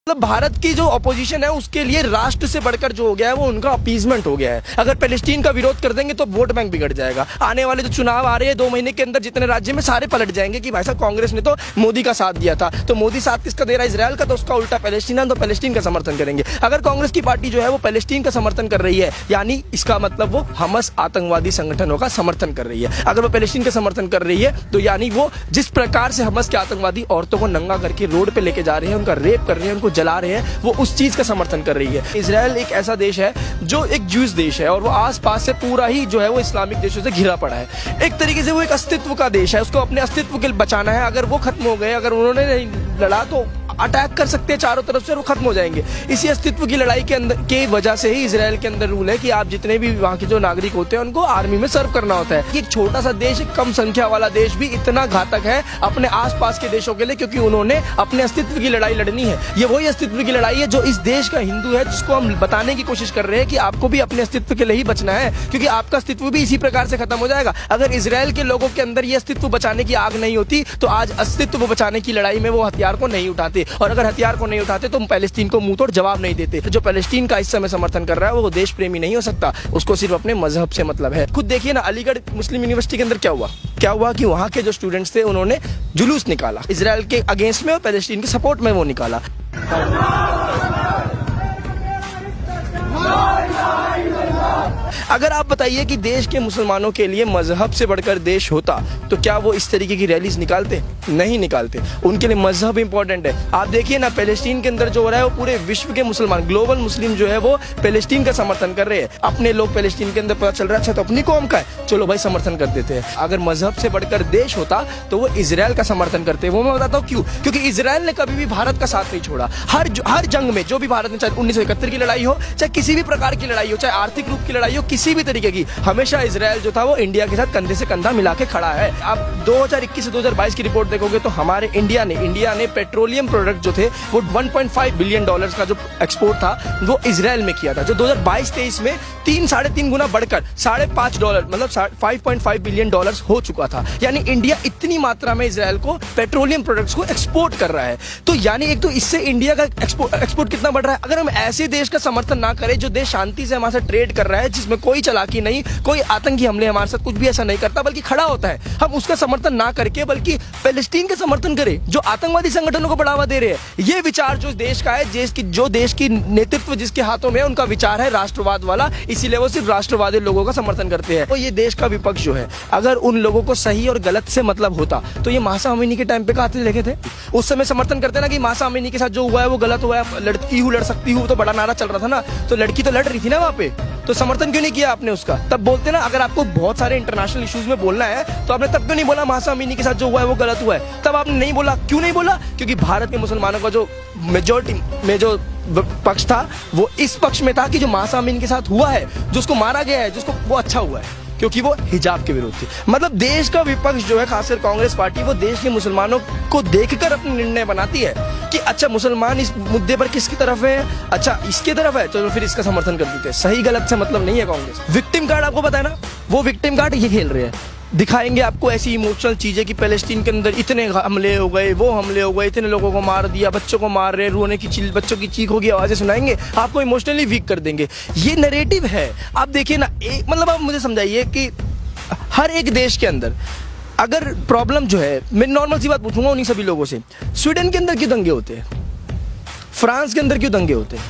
मतलब भारत की जो अपोजिशन है उसके लिए राष्ट्र से बढ़कर जो हो गया है वो उनका अपीजमेंट हो गया है। अगर पैलेस्टीन का विरोध कर देंगे तो वोट बैंक बिगड़ जाएगा। आने वाले जो चुनाव आ रहे हैं 2 महीने के अंदर जितने राज्य में सारे पलट जाएंगे कि भाई साहब कांग्रेस ने तो मोदी का साथ दिया था, तो मोदी साथ किसका दे रहा है, इजराइल का, तो उसका उल्टा पैलेस्टीन है तो पैलेस्टीन का समर्थन करेंगे। अगर कांग्रेस की पार्टी जो है वो पैलेस्टीन का समर्थन कर रही है यानी इसका मतलब वो हमस आतंकवादी संगठनों का समर्थन कर रही है। अगर वो पैलेस्टीन का समर्थन कर रही है तो यानी वो जिस प्रकार से हमस के आतंकवादी औरतों को नंगा करके रोड पे लेके जा रहे हैं, उनका रेप कर रहे हैं, उनको जला रहे हैं, वो उस चीज का समर्थन कर रही है। इजराइल एक ऐसा देश है जो एक ज्यूज देश है और वो आसपास से पूरा ही जो है वो इस्लामिक देशों से घिरा पड़ा है। एक तरीके से वो एक अस्तित्व का देश है, उसको अपने अस्तित्व के लिए बचाना है। अगर वो खत्म हो गए, अगर उन्होंने नहीं लड़ा तो अटैक कर सकते हैं चारों तरफ से और वो खत्म हो जाएंगे। इसी अस्तित्व की लड़ाई के अंदर के वजह से ही इजराइल के अंदर रूल है कि आप जितने भी वहाँ के जो नागरिक होते हैं उनको आर्मी में सर्व करना होता है। एक छोटा सा देश, एक कम संख्या वाला देश भी इतना घातक है अपने आसपास के देशों के लिए, क्योंकि उन्होंने अपने अस्तित्व की लड़ाई लड़नी है। ये वही अस्तित्व की लड़ाई है जो इस देश का हिंदू है, जिसको हम बताने की कोशिश कर रहे हैं कि आपको भी अपने अस्तित्व के लिए ही बचना है, क्योंकि आपका अस्तित्व भी इसी प्रकार से खत्म हो जाएगा। अगर इजराइल के लोगों के अंदर ये अस्तित्व बचाने की आग नहीं होती तो आज अस्तित्व बचाने की लड़ाई में वो हथियार को नहीं उठाते, और अगर हथियार नहीं उठाते तो पैलेस्टीन को मुंह तोड़ जवाब नहीं देते। जो पैलेस्टीन का इस समय समर्थन कर रहा है वो देश प्रेमी नहीं हो सकता, उसको सिर्फ अपने मजहब से मतलब है। खुद देखिए ना, अलीगढ़ मुस्लिम यूनिवर्सिटी के अंदर क्या हुआ कि वहां के जो स्टूडेंट्स थे उन्होंने जुलूस निकाला इजराइल के अगेंस्ट में और पैलेस्टीन के सपोर्ट में वो निकाला। अगर आप बताइए कि देश के मुसलमानों के लिए मजहब से बढ़कर देश होता तो क्या वो इस तरीके की रैलीज निकालते? नहीं निकालते। उनके लिए मजहब इंपॉर्टेंट है। आप देखिए ना, पैलेस्टीन के अंदर जो हो रहा है वो पूरे विश्व के मुसलमान, ग्लोबल मुस्लिम जो है वो पैलेस्टीन का समर्थन कर रहे हैं। अपने लोग पैलेस्टीन के अंदर पता चल रहा है अच्छा तो अपनी कौम का है, चलो भाई समर्थन कर देते हैं। अगर मजहब से बढ़कर देश होता तो वो इजराइल का समर्थन करते हैं। वो मैं बताता हूँ क्यों। क्योंकि इजराइल ने कभी भी भारत का साथ नहीं छोड़ा। हर जंग में जो भी भारत ने, चाहे 1971 की लड़ाई हो, चाहे किसी भी प्रकार की लड़ाई हो, चाहे आर्थिक रूप की लड़ाई हो, किसी भी तरीके की, हमेशा इजराइल जो था वो इंडिया के साथ कंधे से कंधा मिला के खड़ा है। आप 2021 से 2022 की रिपोर्ट देखोगे तो हमारे इंडिया ने पेट्रोलियम प्रोडक्ट जो थे वो 1.5 बिलियन डॉलर्स का जो एक्सपोर्ट था वो इजराइल में किया था, जो 2022-23 में 3-3.5 गुना बढ़कर $5.5 मतलब 5.5 बिलियन डॉलर्स हो चुका था। यानी इंडिया इतनी मात्रा में इजराइल को पेट्रोलियम प्रोडक्ट्स को एक्सपोर्ट कर रहा है। तो यानी एक तो इससे इंडिया का एक्सपोर्ट कितना बढ़ रहा है। अगर हम ऐसे देश का समर्थन ना करें जो देश शांति से हमारे साथ ट्रेड कर रहा है, जिसमें कोई चालाकी नहीं, कोई आतंकी हमले हमारे साथ कुछ भी ऐसा नहीं करता बल्कि खड़ा होता है, हम उसका समर्थन ना करके बल्कि पैलेस्टीन का समर्थन करें जो आतंकवादी संगठनों को बढ़ावा दे रहे हैं। ये विचार जो देश का है, जो देश की नेतृत्व जिसके हाथों में है, उनका विचार है राष्ट्रवाद वाला, इसीलिए वो सिर्फ राष्ट्रवादी लोगों का समर्थन करते हैं। तो ये देश का विपक्ष जो है, अगर उन लोगों को सही और गलत से मतलब होता तो ये मासा अमीनी के टाइम पे कहा लिखे थे, उस समय समर्थन करते ना कि मासा अमीनी के साथ जो हुआ है वो गलत हुआ है, लड़की हूँ लड़ सकती हूँ तो बड़ा नारा चल रहा था ना, तो लड़की तो लड़ रही थी ना वहां पे, तो समर्थन क्यों नहीं किया आपने उसका? तब बोलते ना, अगर आपको बहुत सारे इंटरनेशनल इश्यूज में बोलना है तो आपने तब क्यों नहीं बोला मासा अमीनी के साथ जो हुआ है वो गलत हुआ है? तब आपने नहीं बोला, क्यों नहीं बोला? क्योंकि भारत के मुसलमानों का जो मेजोरिटी में जो पक्ष था वो इस पक्ष में था कि जो मासा अमीनी के साथ हुआ है, जो उसको मारा गया है, जिसको वो अच्छा हुआ है, क्योंकि वो हिजाब के विरोध थे। मतलब देश का विपक्ष जो है, खासकर कांग्रेस पार्टी, वो देश के मुसलमानों को देखकर अपने निर्णय बनाती है कि अच्छा मुसलमान इस मुद्दे पर किसकी तरफ है, अच्छा इसके तरफ है तो फिर इसका समर्थन कर देते हैं। सही गलत से मतलब नहीं है कांग्रेस। विक्टिम कार्ड आपको पता है ना, वो विक्टिम कार्ड ये खेल रहे हैं, दिखाएंगे आपको ऐसी इमोशनल चीजें कि पैलेस्टीन के अंदर इतने हमले हो गए, वो हमले हो गए, इतने लोगों को मार दिया, बच्चों को मार रहे, रोने की बच्चों की चीखों की आवाजें सुनाएंगे, आपको इमोशनली वीक कर देंगे। ये नैरेटिव है। आप देखिए ना, मतलब आप मुझे समझाइए कि हर एक देश के अंदर अगर प्रॉब्लम जो है, मैं नॉर्मल सी बात पूछूंगा उन्हीं सभी लोगों से, स्वीडन के अंदर क्यों दंगे होते हैं, फ्रांस के अंदर क्यों दंगे होते हैं,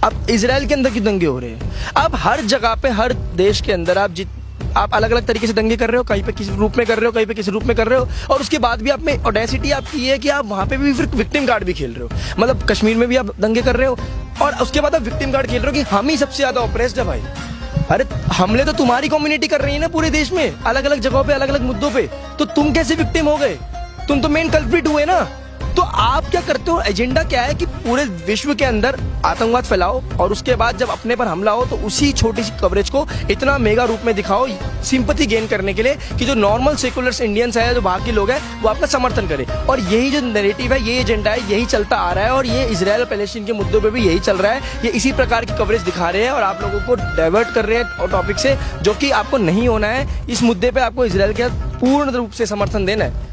अब इजराइल के अंदर क्यों दंगे हो रहे हैं? अब हर जगह पे, हर देश के अंदर आप अलग अलग तरीके से दंगे कर रहे हो, कहीं पे किसी रूप में कर रहे हो, कहीं पे किसी रूप में कर रहे हो, और उसके बाद भी आप में ऑडेसिटी आपकी है कि आप वहां पे भी फिर विक्टिम कार्ड भी खेल रहे हो। मतलब कश्मीर में भी आप दंगे कर रहे हो और उसके बाद आप विक्टिम कार्ड खेल रहे हो कि हम ही सबसे ज्यादा ऑप्रेस्ड है भाई। अरे हमले तो तुम्हारी कम्युनिटी कर रही है ना पूरे देश में, अलग अलग जगहों पे, अलग अलग मुद्दों पे, तो तुम कैसे विक्टिम हो गए? तुम तो मेन कल्प्रिट हुए ना। तो आप क्या करते हो, एजेंडा क्या है कि पूरे विश्व के अंदर आतंकवाद फैलाओ और उसके बाद जब अपने पर हमला हो तो उसी छोटी सी कवरेज को इतना मेगा रूप में दिखाओ सिंपैथी गेन करने के लिए कि जो नॉर्मल सेकुलर इंडियंस है, जो बाकी लोग हैं, वो आपका समर्थन करें। और यही जो नैरेटिव है, ये एजेंडा है, यही चलता आ रहा है और ये इजराइल और पैलेस्टीन के मुद्दों पे भी यही चल रहा है। ये इसी प्रकार की कवरेज दिखा रहे हैं और आप लोगों को डाइवर्ट कर रहे हैं टॉपिक से, जो कि आपको नहीं होना है। इस मुद्दे पर आपको इजराइल के पूर्ण रूप से समर्थन देना है।